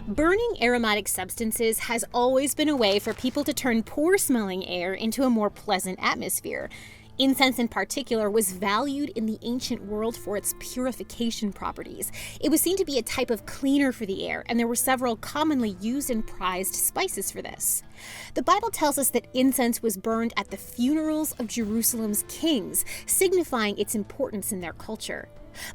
Burning aromatic substances has always been a way for people to turn poor-smelling air into a more pleasant atmosphere. Incense in particular was valued in the ancient world for its purification properties. It was seen to be a type of cleaner for the air, and there were several commonly used and prized spices for this. The Bible tells us that incense was burned at the funerals of Jerusalem's kings, signifying its importance in their culture.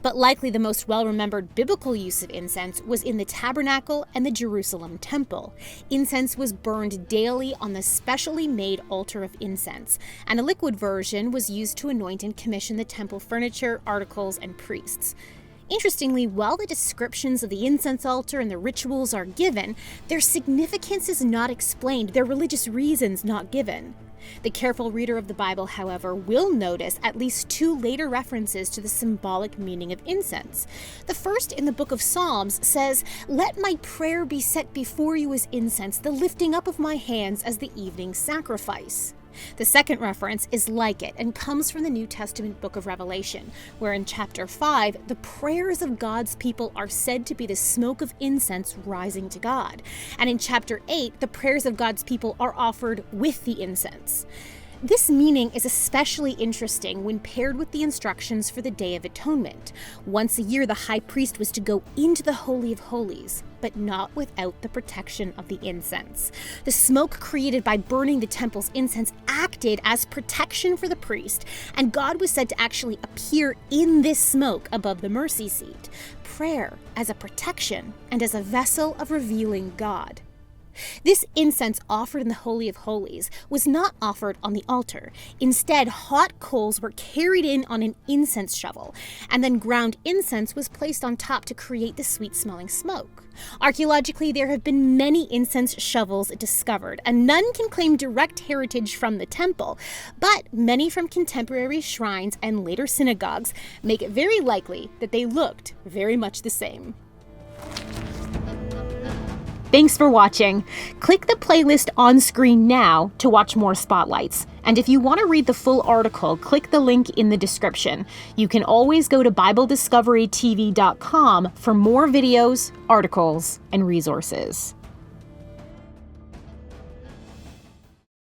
But likely the most well-remembered biblical use of incense was in the Tabernacle and the Jerusalem temple. Incense was burned daily on the specially made altar of incense, and a liquid version was used to anoint and commission the temple furniture, articles, and priests. Interestingly, while the descriptions of the incense altar and the rituals are given, their significance is not explained, their religious reasons not given. The careful reader of the Bible, however, will notice at least two later references to the symbolic meaning of incense. The first, in the book of Psalms, says, "Let my prayer be set before you as incense, the lifting up of my hands as the evening sacrifice." The second reference is like it and comes from the New Testament book of Revelation, where in chapter 5, the prayers of God's people are said to be the smoke of incense rising to God. And in chapter 8, the prayers of God's people are offered with the incense. This meaning is especially interesting when paired with the instructions for the Day of Atonement. Once a year, the high priest was to go into the Holy of Holies, but not without the protection of the incense. The smoke created by burning the temple's incense acted as protection for the priest, and God was said to actually appear in this smoke above the mercy seat. Prayer as a protection and as a vessel of revealing God. This incense offered in the Holy of Holies was not offered on the altar. Instead, hot coals were carried in on an incense shovel, and then ground incense was placed on top to create the sweet-smelling smoke. Archaeologically, there have been many incense shovels discovered, and none can claim direct heritage from the temple, but many from contemporary shrines and later synagogues make it very likely that they looked very much the same. Thanks for watching. Click the playlist on screen now to watch more spotlights. And if you want to read the full article, click the link in the description. You can always go to BibleDiscoveryTV.com for more videos, articles, and resources.